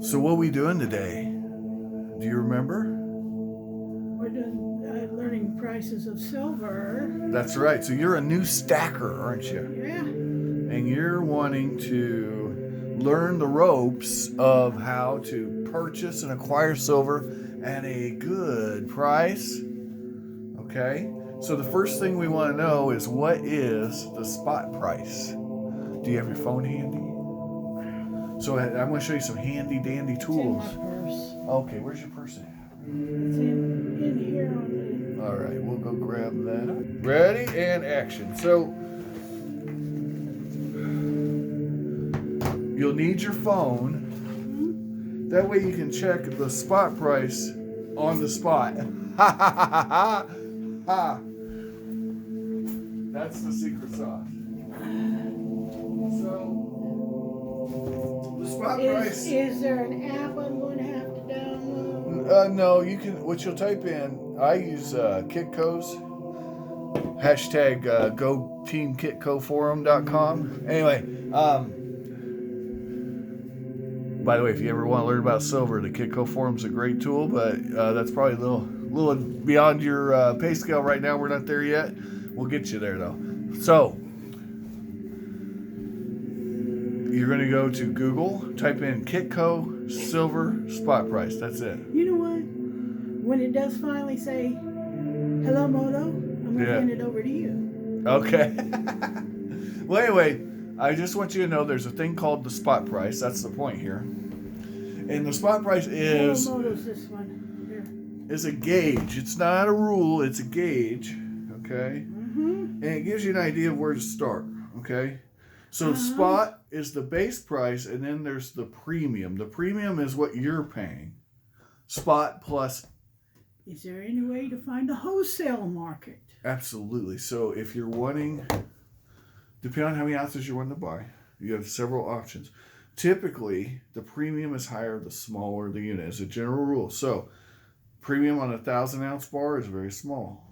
So what are we doing today? Do you remember? We're doing learning prices of silver. That's right. So you're a new stacker, aren't you? Yeah. And you're wanting to learn the ropes of how to purchase and acquire silver at a good price. Okay? So the first thing we want to know is, what is the spot price? Do you have your phone handy? So I'm going to show you some handy dandy tools. It's in my purse. Okay, where's your purse at? It's in here on All right, we'll go grab that. Ready and action. So you'll need your phone. That way you can check the spot price on the spot. Ha ha ha ha ha. Ha. That's the secret sauce. So the spot price. Is there an app I'm going to have to download? No, you can. What you'll type in. I use Kitco's. Hashtag go team kitcoforum.com. Anyway, by the way, if you ever want to learn about silver, the Kitco Forum's a great tool, but that's probably a little beyond your pay scale right now. We're not there yet. We'll get you there, though. So, you're going to go to Google, type in Kitco Silver Spot Price. That's it. You know what? When it does finally say, hello, Moto, I'm going to hand it over to you. Okay. Well, anyway, I just want you to know there's a thing called the spot price. That's the point here. And the spot price is this one. Here. Is a gauge. It's not a rule. It's a gauge. Okay? Mm-hmm. And it gives you an idea of where to start. Okay? So spot is the base price, and then there's the premium. The premium is what you're paying. Spot plus. Is there any way to find the wholesale market? Absolutely. So if you're wanting, depending on how many ounces you're wanting to buy, you have several options. Typically, the premium is higher the smaller the unit, as a general rule. So, premium on a 1,000-ounce bar is very small.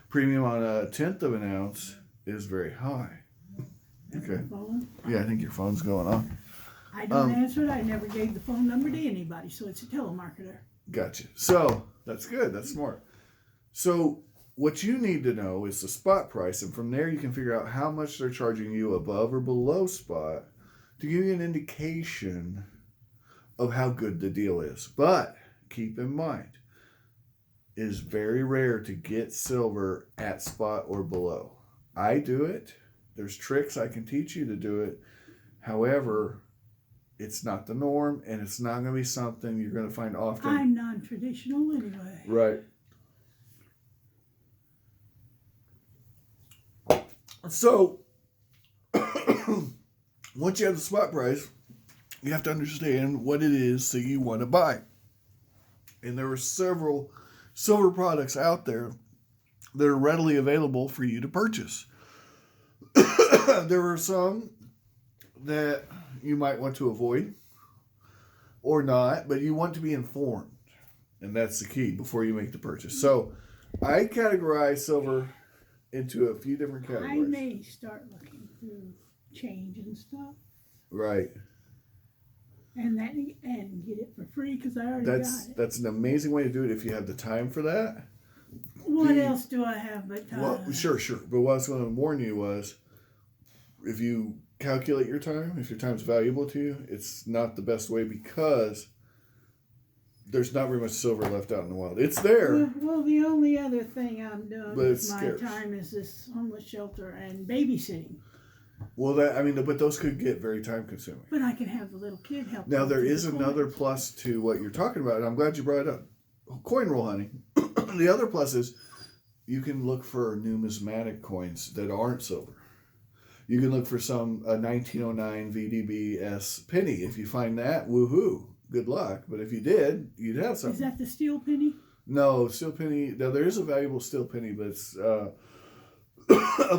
Premium on a 1/10 of an ounce is very high. Okay. Yeah, I think your phone's going on. I don't answer it. I never gave the phone number to anybody, so it's a telemarketer. Gotcha. So, that's good. That's smart. So, what you need to know is the spot price, and from there you can figure out how much they're charging you above or below spot to give you an indication of how good the deal is. But keep in mind, it is very rare to get silver at spot or below. I do it. There's tricks I can teach you to do it. However, it's not the norm, and it's not going to be something you're going to find often. I'm non-traditional anyway. Right. So, once you have the spot price, you have to understand what it is that you want to buy. And there are several silver products out there that are readily available for you to purchase. There are some that you might want to avoid or not, but you want to be informed. And that's the key before you make the purchase. So, I categorize silver into a few different categories. I may start looking through change and stuff. Right. And get it for free because I already got it. That's an amazing way to do it if you have the time for that. What else do I have but time? Well, sure. But what I was going to warn you was, if you calculate your time, if your time's valuable to you, it's not the best way because there's not very much silver left out in the wild. It's there. Well, the only other thing I'm doing with my scarce. time is this homeless shelter and babysitting. Well, but those could get very time consuming. But I can have the little kid help. Now, there is another plus to what you're talking about, and I'm glad you brought it up. Coin roll hunting. The other plus is you can look for numismatic coins that aren't silver. You can look for some 1909 VDBS penny. If you find that, woohoo, good luck. But if you did, you'd have something. Is that the steel penny? No, steel penny. Now, there is a valuable steel penny, but it's a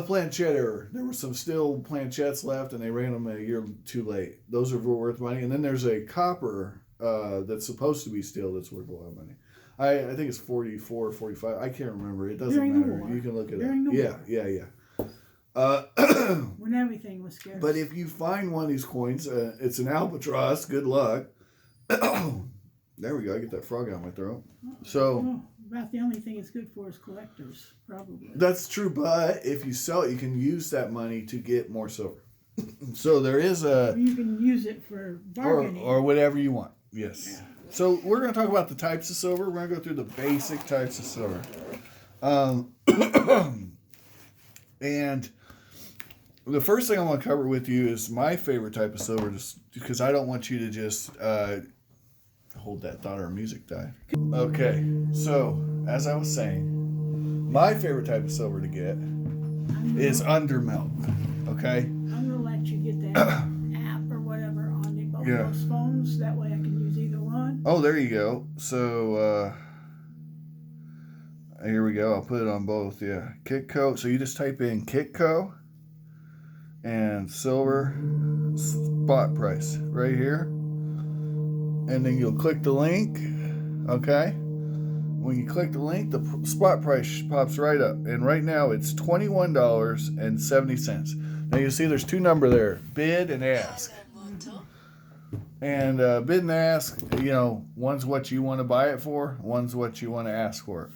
planchette error. There were some steel planchettes left, and they ran them a year too late. Those are worth money. And then there's a copper that's supposed to be steel that's worth a lot of money. I think it's 44 or 45. I can't remember. It doesn't matter. You can look it up. Yeah. When everything was scarce. But if you find one of these coins, it's an albatross. Good luck. There we go. I get that frog out of my throat. So Well, about the only thing it's good for is collectors, probably. that's true, but if you sell it, you can use that money to get more silver. So there is Or you can use it for bargaining. or whatever you want. Yes. Yeah. So we're going to talk about the types of silver. We're going to go through the basic types of silver. And the first thing I want to cover with you is my favorite type of silver, just because I don't want you to just hold that thought or music died. Okay, so as I was saying, my favorite type of silver to get is undermelt. Okay? I'm going to let you get that app or whatever on both those phones. That way I can use either one. Oh, there you go. So, here we go. I'll put it on both. Yeah. Kitco. So you just type in Kitco and silver spot price right here. And then you'll click the link. Okay. When you click the link, the spot price pops right up. And right now it's $21.70. Now you see there's two numbers there, bid and ask. And bid and ask, one's what you want to buy it for, one's what you want to ask for it.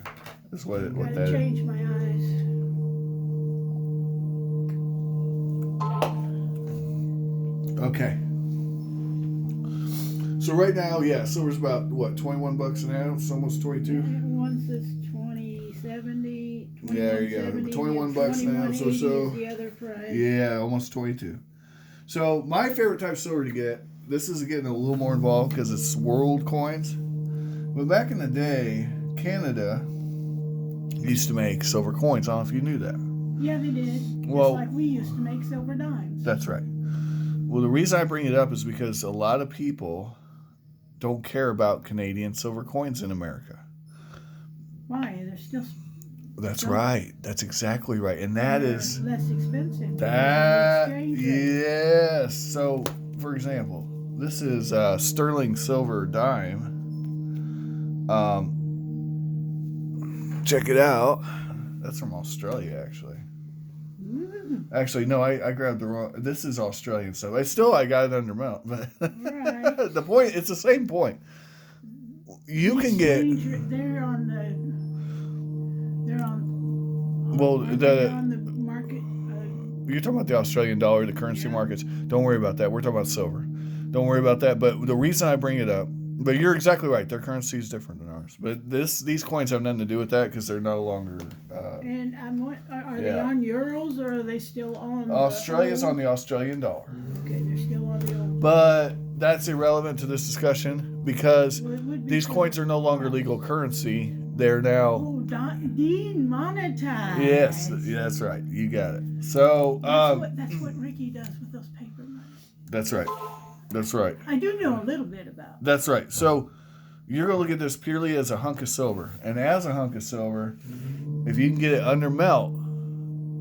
That's what that change my eyes. Okay. So right now, silver's about what, $21 an ounce, almost 22. One says 20.70. Yeah, there you go. $21 an ounce or so. The other price. Yeah, almost 22. So my favorite type of silver to get. This is getting a little more involved because it's world coins. But back in the day, Canada used to make silver coins. I don't know if you knew that. Yeah, they did. Well, just like we used to make silver dimes. That's right. Well, the reason I bring it up is because a lot of people don't care about Canadian silver coins in America. Why? They're still... That's right. That's exactly right. And that is... less expensive. Yes. So, for example, this is sterling silver dime. Check it out. That's from Australia, actually. Actually, no, I grabbed the wrong. This is Australian stuff. I got it under melt. But right. The point, it's the same point. You can get. They're on the. Well, on the market. You're talking about the Australian dollar, the currency markets. Don't worry about that. We're talking about silver. Don't worry about that. But the reason I bring it up, but you're exactly right. Their currency is different than ours. But these coins have nothing to do with that because they're no longer. And are they on euros or are they still on? Australia's on the Australian dollar. Okay, they're still on the old. But that's irrelevant to this discussion because these coins are no longer legal currency. They're now demonetized. Yes, that's right. You got it. So that's what Ricky does with those paper money. That's right. That's right. I do know a little bit about it. That's right. So you're going to look at this purely as a hunk of silver. And as a hunk of silver, if you can get it under melt,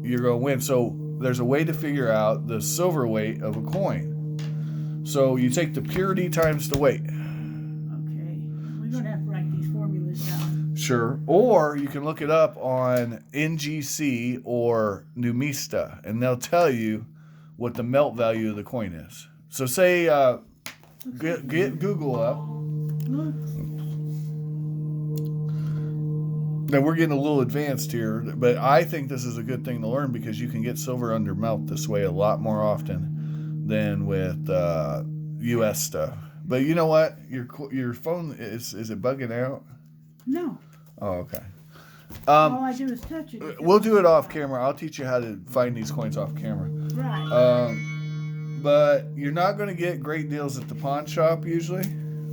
you're going to win. So there's a way to figure out the silver weight of a coin. So you take the purity times the weight. Okay. We're going to have to write these formulas down. Sure. Or you can look it up on NGC or Numista, and they'll tell you what the melt value of the coin is. So say, get Google up. Now we're getting a little advanced here, but I think this is a good thing to learn because you can get silver under melt this way a lot more often than with U.S. stuff. But you know what? Your phone is it bugging out? No. Oh, okay. All I do is touch it. We'll do it off camera. I'll teach you how to find these coins off camera. Right. But you're not going to get great deals at the pawn shop usually.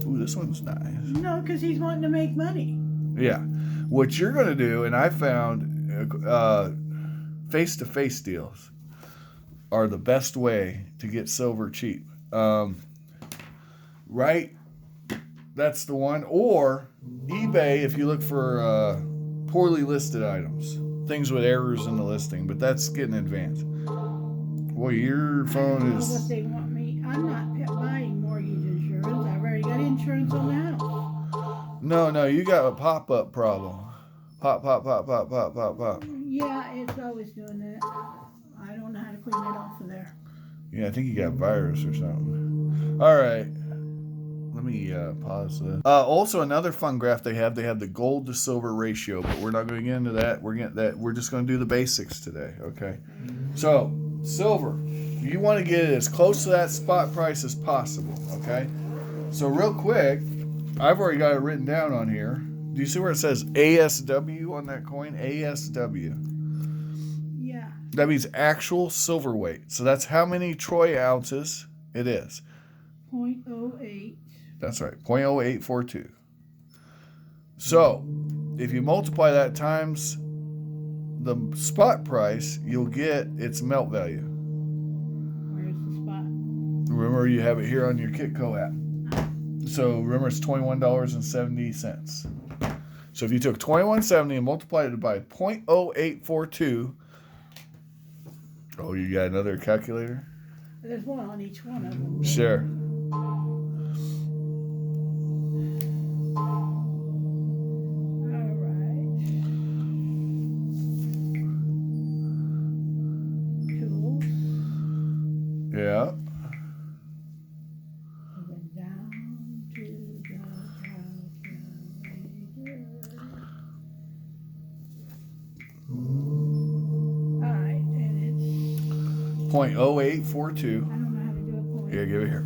Ooh, this one's nice. No, because he's wanting to make money. Yeah. What you're going to do, and I found face-to-face deals are the best way to get silver cheap. Right? That's the one. Or eBay if you look for poorly listed items. Things with errors in the listing. But that's getting advanced. Boy, your phone is... what they want me. I'm not buying mortgage insurance. I've already got insurance on the house. No, you got a pop-up problem. Pop. Yeah, it's always doing that. I don't know how to clean it off of there. Yeah, I think you got a virus or something. All right. let me pause this. Also, another fun graph they have the gold to silver ratio, but we're not going to get into that. We're just going to do the basics today, okay? So, silver, you want to get it as close to that spot price as possible, okay? So, real quick, I've already got it written down on here. Do you see where it says ASW on that coin? ASW. Yeah. That means actual silver weight. So that's how many troy ounces it is. 0.08. That's right, 0.0842. So if you multiply that times the spot price, you'll get its melt value. Where's the spot? Remember, you have it here on your Kitco app. So remember, it's $21.70. So if you took $21.70 and multiplied it by 0.0842, oh, you got another calculator? There's one on each one of them. Sure. All right. Tools. Yeah. We went down to the calculator. All right, and it's 0.0842. I don't know how to do a point. Yeah, give it here.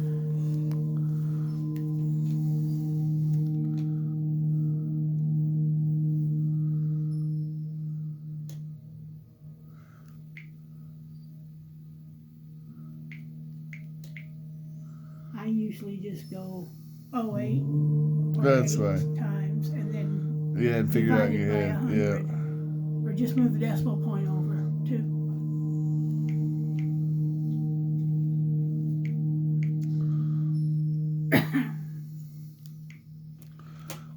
I usually just go 08 That's 8 fine. times and then Yeah, and figure it out in your divide it head. by Yeah. 100. Or just move the decimal point over too.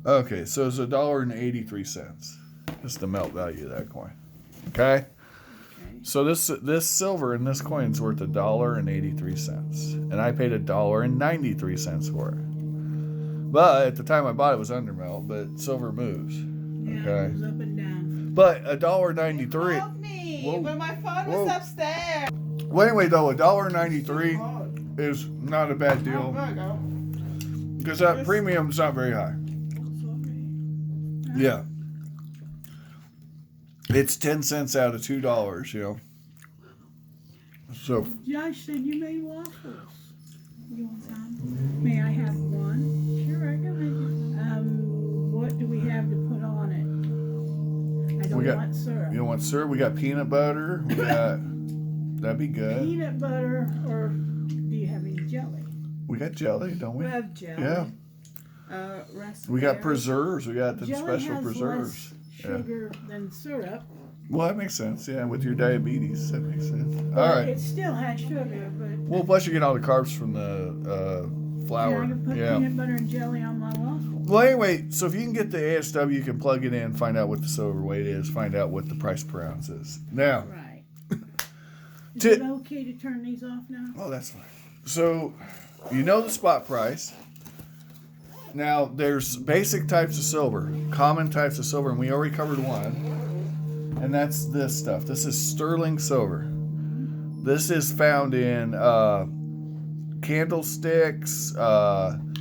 Okay, so it's $1.83. That's the melt value of that coin. Okay? So this silver in this coin is worth $1.83. And I paid $1.93 for it. But at the time I bought it was undermelt, but silver moves. Yeah, Okay. it goes up and down. But $1.93. Called me, Whoa. but my phone Whoa. was upstairs. Well, anyway, though, $1.93 is not a bad deal because that premium's not very high. Yeah, it's 10 cents out of $2. You know. So Josh said you made waffles. You want some? May I have one? Sure, I can make it. What do we have to put on it? I don't want syrup. You don't want syrup? We got peanut butter. We got that'd be good. Peanut butter, or do you have any jelly? We got jelly, don't we? We have jelly. Yeah. Raspberry. We got preserves. We got the Jelly special has preserves. less sugar than syrup. Well, that makes sense. Yeah, with your diabetes, that makes sense. But All right. it still has sugar, but Well, plus you get all the carbs from the flour. yeah, I can put peanut butter and jelly on my waffle. Well, anyway, so if you can get the ASW, you can plug it in, find out what the silver weight is, find out what the price per ounce is. Now, Right. Is it okay to turn these off now? oh, that's fine. So, you know the spot price. Now, there's basic types of silver, common types of silver, and we already covered one. And that's this stuff. This is sterling silver. This is found in candlesticks,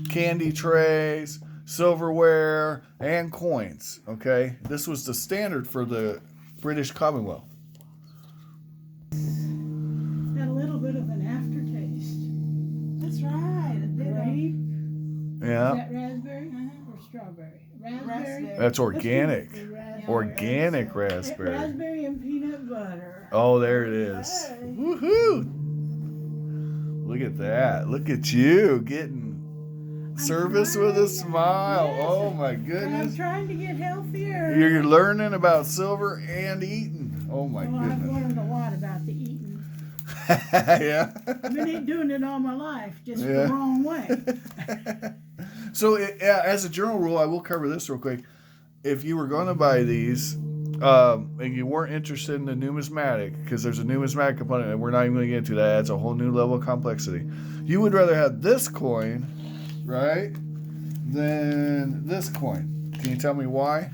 candy trays, silverware, and coins. Okay? This was the standard for the British Commonwealth. Got a little bit of an aftertaste. That's right. A bit Right? Yeah. Is that raspberry or strawberry? Raspberry. That's organic. Let's do the raspberry. Organic raspberry. Raspberry and peanut butter. Oh, there it is. Hey. Woohoo! Look at that. Look at you getting service with a smile. Yes. Oh my I'm goodness. trying to get healthier. You're learning about silver and eating. Oh my Well, I've goodness. learned a lot about the eating. Yeah. I've been doing it all my life, just Yeah. the wrong way. So, as a general rule, I will cover this real quick. If you were going to buy these and you weren't interested in the numismatic, because there's a numismatic component, and we're not even going to get into that, adds a whole new level of complexity. You would rather have this coin, right, than this coin. Can you tell me why?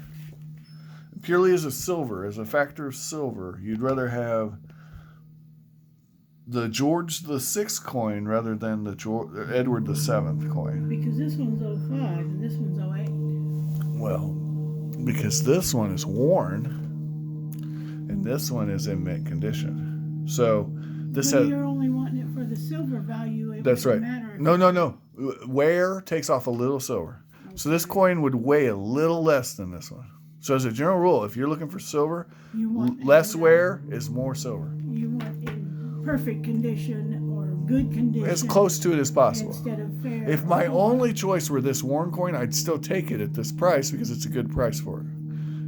Purely as a silver, as a factor of silver, you'd rather have the George the Sixth coin rather than the Edward the Seventh coin. Because this one's 05 and this one's 08. Well, because this one is worn and this one is in mint condition. So this But has. you're only wanting it for the silver value. It That's right. wouldn't matter if No. Wear takes off a little silver. So this coin would weigh a little less than this one. So as a general rule, if you're looking for silver, you want less wear is more silver. You want in perfect condition or good condition. As close to it as possible. Instead of fair. If my only choice were this worn coin, I'd still take it at this price because it's a good price for it.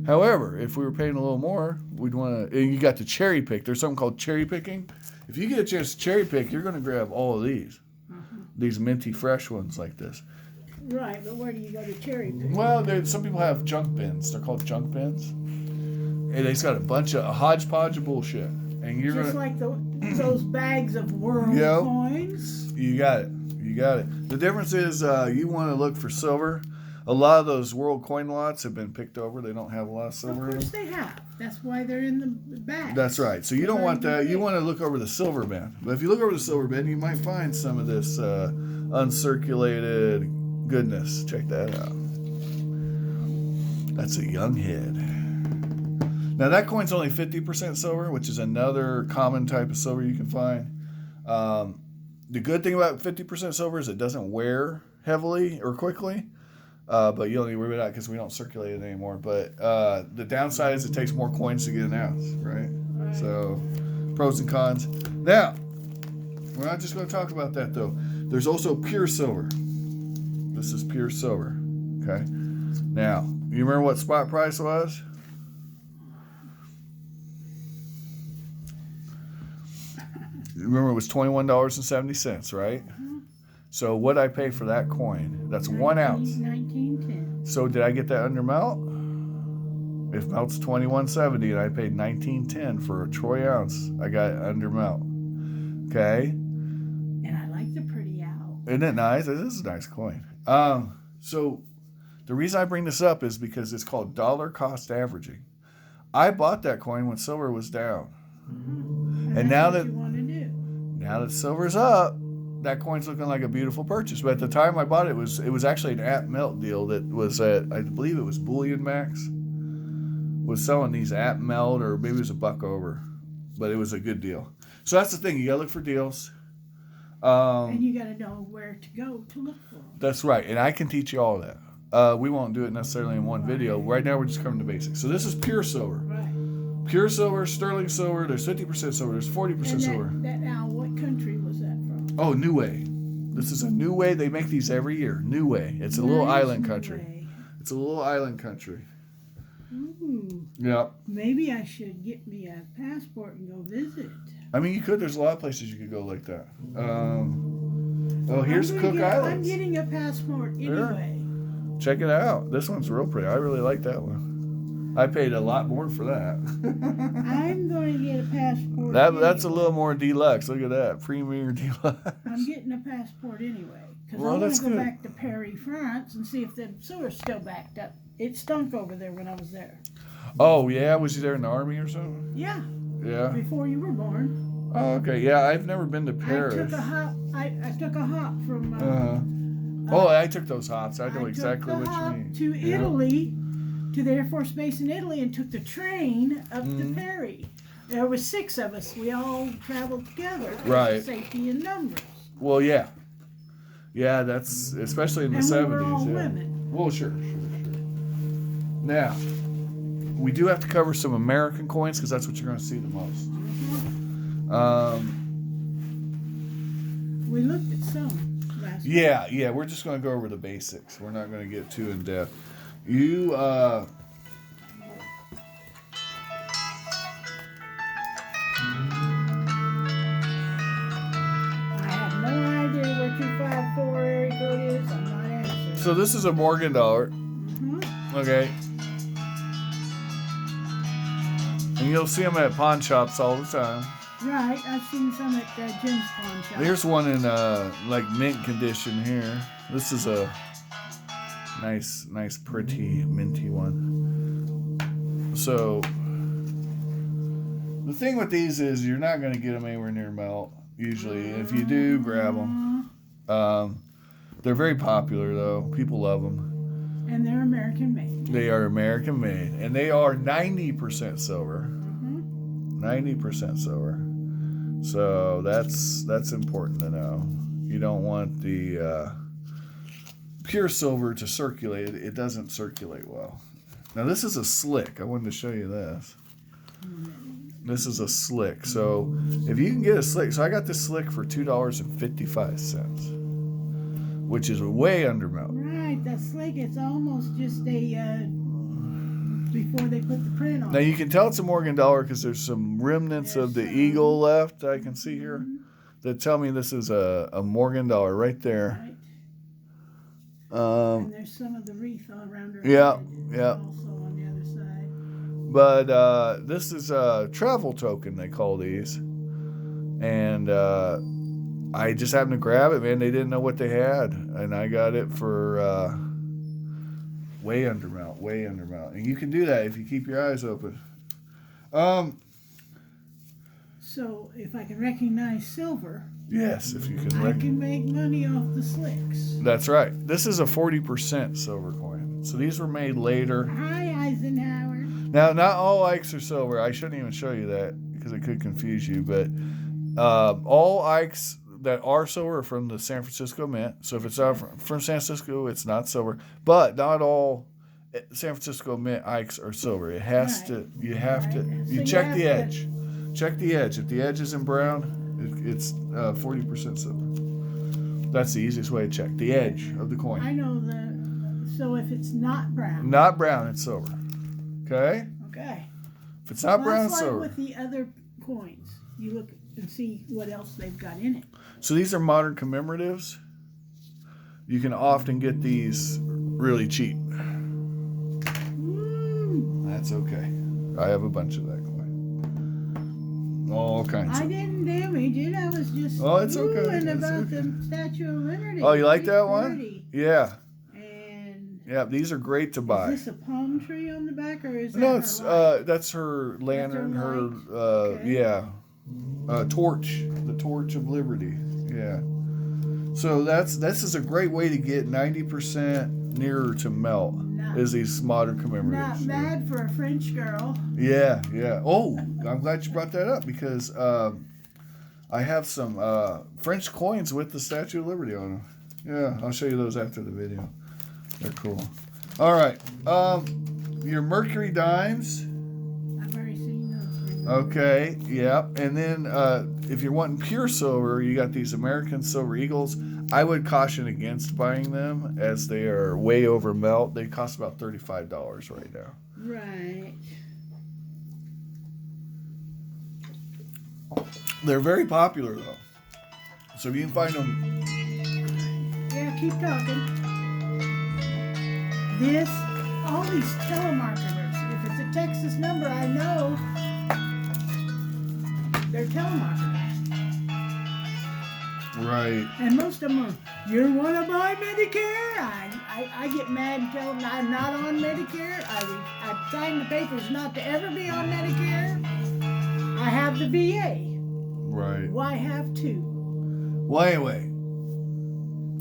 However, if we were paying a little more, we'd want to. You got to cherry pick. There's something called cherry picking. If you get a chance to cherry pick, you're going to grab all of these. These minty fresh ones like this. Right, but where do you go to cherry pick? Well, some people have junk bins. They're called junk bins. And it's got a bunch of a hodgepodge of bullshit. And you're Just gonna, like those bags of world coins. You got it. The difference is you want to look for silver. A lot of those world coin lots have been picked over. They don't have a lot of silver in them. Of course they have. That's why they're in the bags. That's right. So you don't want that. You want to look over the silver bin. But if you look over the silver bin, you might find some of this uncirculated goodness. Check that out. That's a young head. Now that coin's only 50% silver, which is another common type of silver you can find. The good thing about 50% silver is it doesn't wear heavily or quickly. But you don't need to worry about that because we don't circulate it anymore. But the downside is it takes more coins to get an ounce, right? So pros and cons. Now, we're not just going to talk about that though. There's also pure silver. This is pure silver. Okay. Now, you remember what spot price was? You remember it was $21.70, right? So what I pay for that coin? That's 1 ounce. 19.10. So did I get that under melt? If melt's $21.70 and I paid $19.10 for a troy ounce, I got it under melt. Okay. And I like the pretty owl. Isn't it nice? This is a nice coin. So the reason I bring this up is because it's called dollar cost averaging. I bought that coin when silver was down. And now that silver's up, that coin's looking like a beautiful purchase. But at the time I bought it, it was actually an at melt deal that was at, I believe it was Bullion Max, was selling these at melt, or maybe it was $1 over. But it was a good deal. So that's the thing. You got to look for deals. And you got to know where to go to look for them. That's right. And I can teach you all of that. We won't do it necessarily in one video. Right now we're just covering the basics. So this is pure silver. Right. Pure silver, sterling silver, there's 50% silver, there's 40% silver. That owl, what country was that from? Oh, Niue. This is a Niue. They make these every year. Niue. It's a little island country. It's a little island country. Ooh. Yep. Maybe I should get me a passport and go visit. I mean, you could. There's a lot of places you could go like that. Here's Cook Islands. I'm getting a passport anyway. Check it out. This one's real pretty. I really like that one. I paid a lot more for that. I'm going to get a passport. That's a little more deluxe. Look at that. Premier deluxe. I'm getting a passport anyway. Because Well, I want that's to go good. back to Paris, France and see if the sewer's still backed up. It stunk over there when I was there. Oh, yeah? Was you there in the army or something? Yeah. Yeah. Before you were born. Oh, okay. Yeah, I've never been to Paris. I took a hop from... I took those hops. I know exactly what you mean. To Italy, to the Air Force Base in Italy, and took the train up to Paris. There was 6 of us. We all traveled together. Right. Safety in numbers. Well, yeah. Yeah, that's especially in the 70s. We were all yeah. women. Well, sure. Now, we do have to cover some American coins because that's what you're going to see the most. We looked at some last week. Yeah, we're just going to go over the basics. We're not going to get too in depth. I have no idea where 254 area code is. I'm not answering. So this is a Morgan dollar. Okay. And you'll see them at pawn shops all the time. Right, I've seen some at Jim's pawn shop. There's one in like mint condition here. This is a nice, pretty minty one. So the thing with these is you're not going to get them anywhere near melt. usually. If you do, grab them. They're very popular, though. People love them. And they're American made. They are American made. And they are 90% silver. 90% silver. So that's important to know. You don't want the pure silver to circulate. It doesn't circulate well. Now, this is a slick. I wanted to show you this. This is a slick. So if you can get a slick. So I got this slick for $2.55, which is way under melt. Right, the slick, it's almost just a, before they put the print on. Now you can tell it's a Morgan dollar because there's some remnants of the eagle left I can see here that tell me this is a Morgan dollar right there. Right. And there's some of the wreath all around her Yeah, head. yeah. Also on the other side. But this is a travel token, they call these. And I just happened to grab it, man. They didn't know what they had. And I got it for way under melt. And you can do that if you keep your eyes open. So if I can recognize silver, Yes, if you can. I can make money off the slicks. That's right. This is a 40% silver coin. So these were made later. Hi, Eisenhower. Now, not all Ikes are silver. I shouldn't even show you that because it could confuse you. But all Ikes that are silver are from the San Francisco Mint. So if it's out from San Francisco, it's not silver. But not all San Francisco Mint Ikes are silver. It has to. You have to. You check the edge. Check the edge. If the edge isn't brown, it's 40% silver. That's the easiest way to check the edge of the coin. I know so if it's not brown. Not brown, it's silver. Okay? Okay. If it's not brown, it's That's like silver. with the other coins. You look and see what else they've got in it. So these are modern commemoratives. You can often get these really cheap. That's okay. I have a bunch of that coin. All kinds I of. didn't damage it. I was just It's okay. oohing It's about okay. the Statue of Liberty. Oh, you like It's that one? pretty. Yeah. And Yeah, these are great to buy. is this a palm tree on the back, or is that No, her it's light? that's her lantern, her light? Okay. torch, the torch of liberty. Yeah. So this is a great way to get 90% nearer to melt. Is these modern commemoratives. Not bad for a French girl. Yeah. Oh, I'm glad you brought that up because I have some French coins with the Statue of Liberty on them. Yeah, I'll show you those after the video. They're cool. All right. Your Mercury dimes. I've already seen those. Okay, yeah. And then if you're wanting pure silver, you got these American Silver Eagles. I would caution against buying them as they are way over melt. They cost about $35 right now. Right. They're very popular though. So if you can find them. Yeah, keep talking. All these telemarketers, if it's a Texas number, I know they're telemarketers. Right. And most of them are, you want to buy Medicare? I get mad and tell them I'm not on Medicare. I signed the papers not to ever be on Medicare. I have the VA. Right. Why have two? Well, anyway,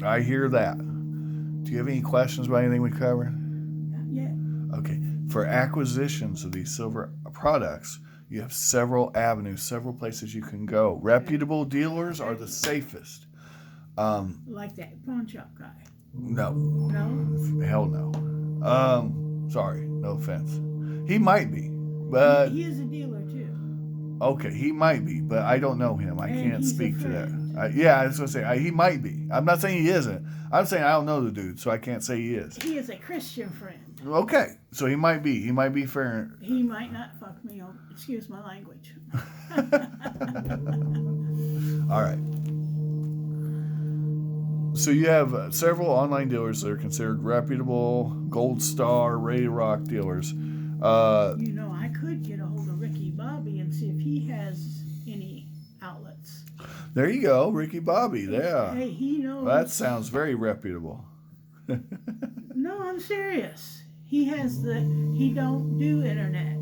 I hear that. Do you have any questions about anything we covered? Not yet. Okay. For acquisitions of these silver products, you have several avenues, several places you can go. Reputable dealers are the safest. Like that pawn shop guy. No. No? Hell no. Sorry, no offense. He might be, but He is a dealer too. okay, he might be, but I don't know him. I And can't he's a speak to that. friend. I was gonna say he might be. I'm not saying he isn't. I'm saying I don't know the dude, so I can't say he is. He is a Christian friend. Okay, so he might be. He might be fair. He might not fuck me over. Excuse my language. All right. So you have several online dealers that are considered reputable, gold star, ready to rock dealers. I could get a hold of Ricky Bobby and see if he has any outlets. There you go, Ricky Bobby. Yeah. Hey, he knows. That sounds very reputable. No, I'm serious. He don't do internet.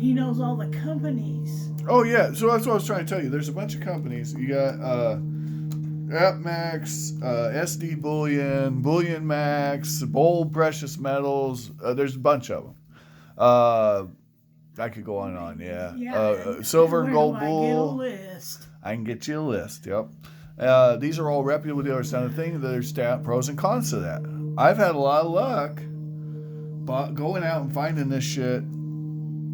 He knows all the companies. Oh yeah, so that's what I was trying to tell you. There's a bunch of companies. You got AppMax, SD Bullion, Bullion Max, Bold Precious Metals. There's a bunch of them. I could go on and on. Yeah. Silver and Gold Bull. List. I can get you a list. Yep. These are all reputable dealers. Now the thing, there's pros and cons to that. I've had a lot of luck going out and finding this shit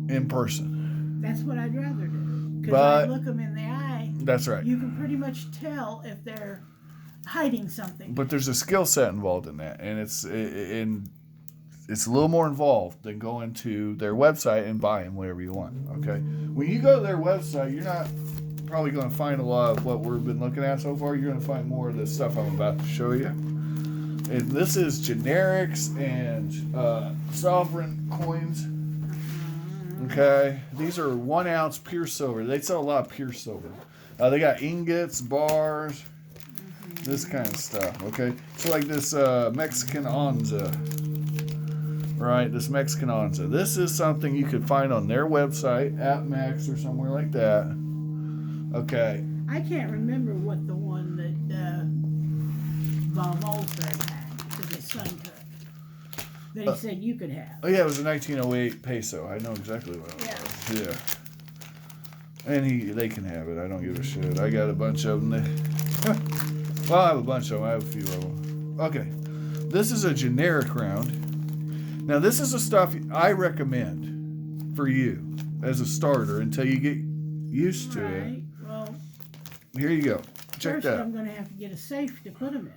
in person. That's what I'd rather do. Because I look them in the eye. That's right. You can pretty much tell if they're hiding something. But there's a skill set involved in that, and it's a little more involved than going to their website and buying whatever you want. Okay, when you go to their website, you're not probably going to find a lot of what we've been looking at so far. You're going to find more of the stuff I'm about to show you. And this is generics and sovereign coins. Okay, these are 1 ounce pure silver. They sell a lot of pure silver. They got ingots, bars, this kind of stuff. Okay, so like this Mexican onza, right? This Mexican onza. This is something you could find on their website, AppMax or somewhere like that. Okay. I can't remember what the one that Bob Alfred had that his son took. That he said you could have. Oh yeah, it was a 1908 peso. I know exactly what it was. Yeah. And they can have it. I don't give a shit. I got a bunch of them. Well, I have a bunch of them. I have a few of them. Okay. This is a generic round. Now, this is the stuff I recommend for you as a starter until you get used to it. Well, here you go. Check first that. I'm going to have to get a safe to put them in.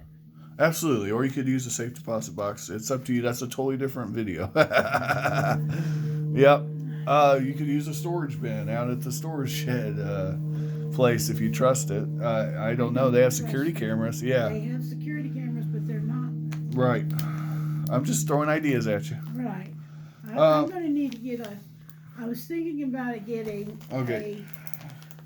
Absolutely. Or you could use a safe deposit box. It's up to you. That's a totally different video. Yep. You could use a storage bin out at the storage shed place if you trust it. I don't know. They have security cameras. Yeah. They have security cameras, but they're not. Right. I'm just throwing ideas at you. Right. I'm going to need to get I was thinking about getting a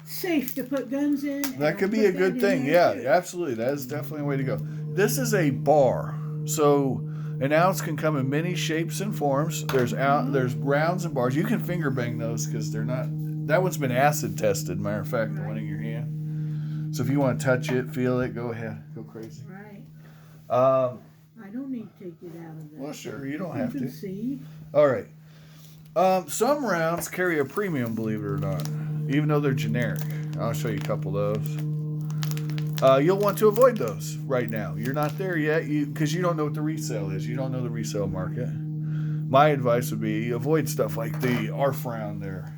safe to put guns in. That could be a good thing. Yeah, absolutely. That is definitely a way to go. This is a bar. So an ounce can come in many shapes and forms. There's rounds and bars. You can finger bang those because they're not. That one's been acid tested. Matter of fact, the one in your hand. So if you want to touch it, feel it, go ahead, go crazy. Right. I don't need to take it out of there. Well, sure, you don't have to. See. All right. Some rounds carry a premium, believe it or not, even though they're generic. I'll show you a couple of those. You'll want to avoid those right now. You're not there yet because you don't know what the resale is. You don't know the resale market. My advice would be avoid stuff like the ARF round there.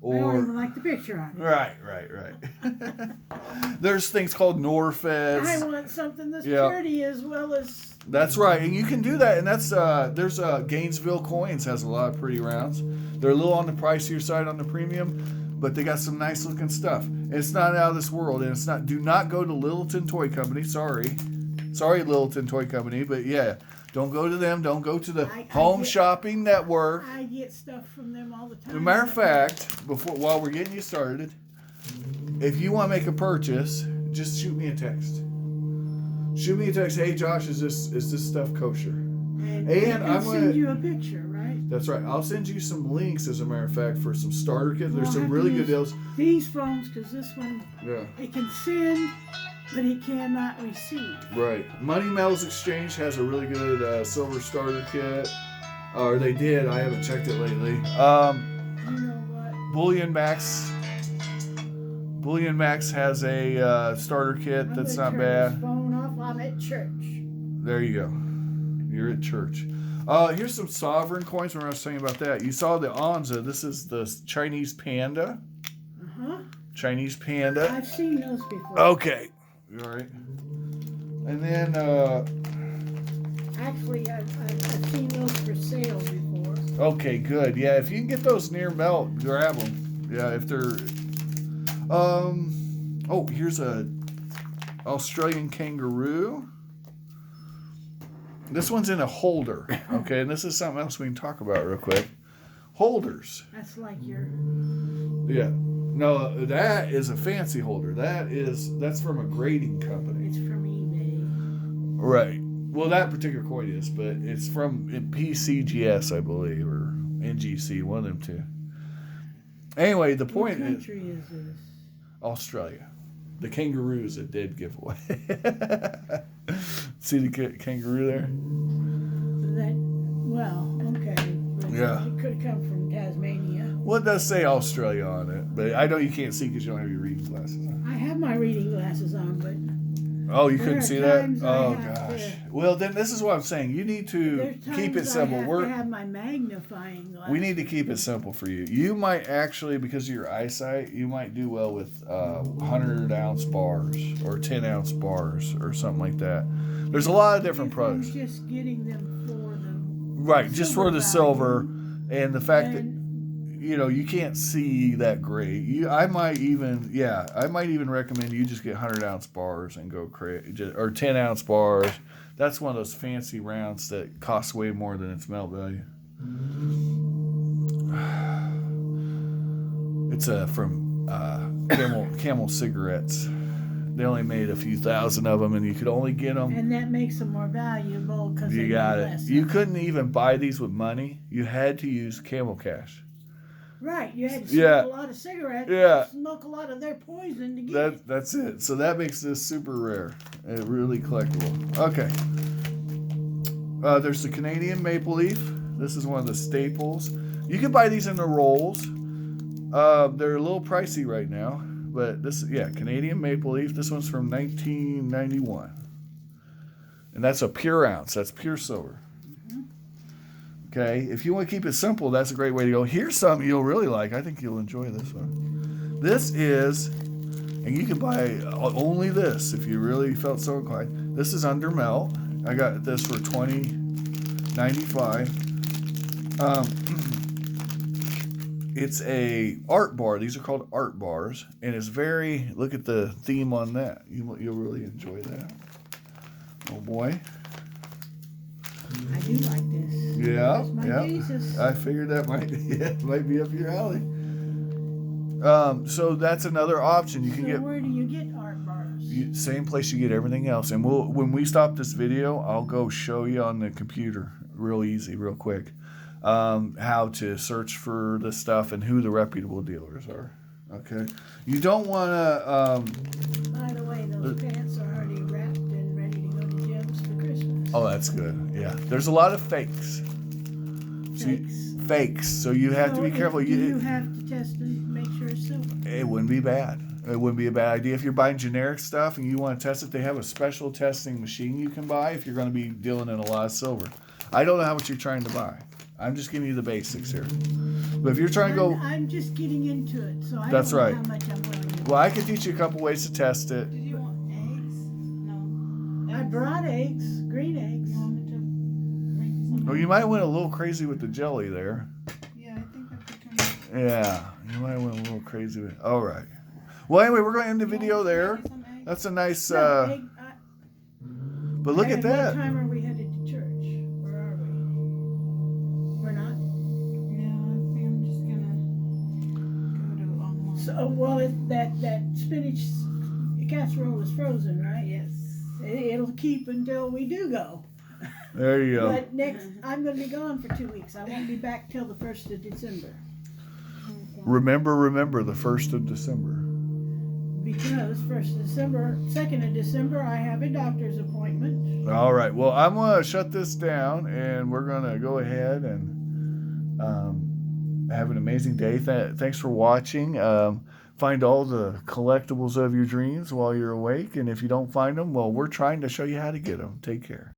I don't even like the picture on it. Right. There's things called Norfeds. I want something that's pretty as well as... That's right, and you can do that, and that's there's Gainesville Coins has a lot of pretty rounds. They're a little on the pricier side on the premium, but they got some nice looking stuff. And it's not out of this world, and it's not. Do not go to Littleton Toy Company. Sorry, Littleton Toy Company, but yeah, don't go to them. Don't go to the Home Shopping Network. I get stuff from them all the time. As a matter of fact, while we're getting you started, if you want to make a purchase, just shoot me a text. Shoot me a text. Hey Josh, is this stuff kosher? And I'm going to send you a picture, right? That's right. I'll send you some links, as a matter of fact, for some starter kits. There's some really good deals. These phones, because this one, it can send, but it cannot receive. Right. Money Metals Exchange has a really good silver starter kit. Or they did. I haven't checked it lately. You know what? Bullion Max has a starter kit that's not bad. This phone off. I'm at church. There you go. You're at church. Here's some sovereign coins. When I was saying about that, you saw the Onza. This is the Chinese Panda. Chinese Panda. I've seen those before. Okay. All right. And then. Actually, I've seen those for sale before. Okay, good. Yeah, if you can get those near melt, grab them. Yeah, if they're. Oh, here's a Australian kangaroo. This one's in a holder, okay? And this is something else we can talk about real quick. Holders. That's like your... Yeah. No, that is a fancy holder. That's from a grading company. It's from eBay. Right. Well, that particular coin is, but it's from PCGS, I believe, or NGC, one of them two. Anyway, the What point is country is this? Australia. The kangaroos it did give away. See the kangaroo there? Okay. But Yeah. It could have come from Tasmania. Well, it does say Australia on it, but I know you can't see because you don't have your reading glasses on. I have my reading glasses on, but Oh, you there couldn't are see that? times I Oh, have gosh. to- Well, then this is what I'm saying. You need to there's times keep it simple. I have to have my magnifying glass. We need to keep it simple for you. You might actually, because of your eyesight, you might do well with 100-ounce bars or 10-ounce bars or something like that. There's a lot of different If products. I'm just getting them for the Right, just for the silver and the fact that and you can't see that great. I might even recommend you just get 100-ounce bars and go crazy, or 10-ounce bars. That's one of those fancy rounds that costs way more than its melt value. It's from Camel cigarettes. They only made a few thousand of them, and you could only get them. and that makes them more valuable because You got it. You couldn't even buy these with money. You had to use Camel Cash. Right, you had to smoke a lot of cigarettes. Yeah. Smoke a lot of their poison to get it. That's it. So that makes this super rare and really collectible. Okay. There's the Canadian maple leaf. This is one of the staples. You can buy these in the rolls. They're a little pricey right now, but Canadian maple leaf. This one's from 1991, and that's a pure ounce. That's pure silver. Okay, if you want to keep it simple, that's a great way to go. Here's something you'll really like. I think you'll enjoy this one. This is, and you can buy only this if you really felt so inclined. This is under melt. I got this for $20.95. It's a art bar. These are called art bars, and it's very. Look at the theme on that. You'll really enjoy that. Oh boy. I do like this. Yeah, That's my yeah. Jesus. I figured that might be up your alley. So that's another option. You can So get where do you get art bars? same place you get everything else. And when we stop this video, I'll go show you on the computer, real easy, real quick, how to search for the stuff and who the reputable dealers are. Okay, you don't want to. By the way, those pants are already wrapped and ready to go to Jim's for Christmas. Oh, that's good. Yeah, there's a lot of fakes. Fakes. So you have to be careful. Do you have to test and make sure it's silver? It wouldn't be bad. It wouldn't be a bad idea. If you're buying generic stuff and you want to test it, they have a special testing machine you can buy if you're going to be dealing in a lot of silver. I don't know how much you're trying to buy. I'm just giving you the basics here. But if you're trying to go... I'm just getting into it, so I That's don't know right. how much I'm willing to. Well, I could teach you a couple ways to test it. Did you want eggs? No. I brought eggs, green eggs. You want me to make some? Well, you might went a little crazy with the jelly there. Yeah, I think I put too much. Yeah, you might went a little crazy with... All right. Well, anyway, we're going to end the video there. Some eggs? That's a nice... No, egg, but look at that. What time are we headed to church? Where are we? We're not? Yeah, I think I'm just gonna go to So, well, that spinach casserole is frozen, right? Yes. It'll keep until we do go. There you go. But I'm going to be gone for 2 weeks. I won't be back till the 1st of December. Remember the 1st of December. Because 1st of December, 2nd of December, I have a doctor's appointment. All right. Well, I'm going to shut this down, and we're going to go ahead and have an amazing day. Thanks for watching. Find all the collectibles of your dreams while you're awake, and if you don't find them, well, we're trying to show you how to get them. Take care.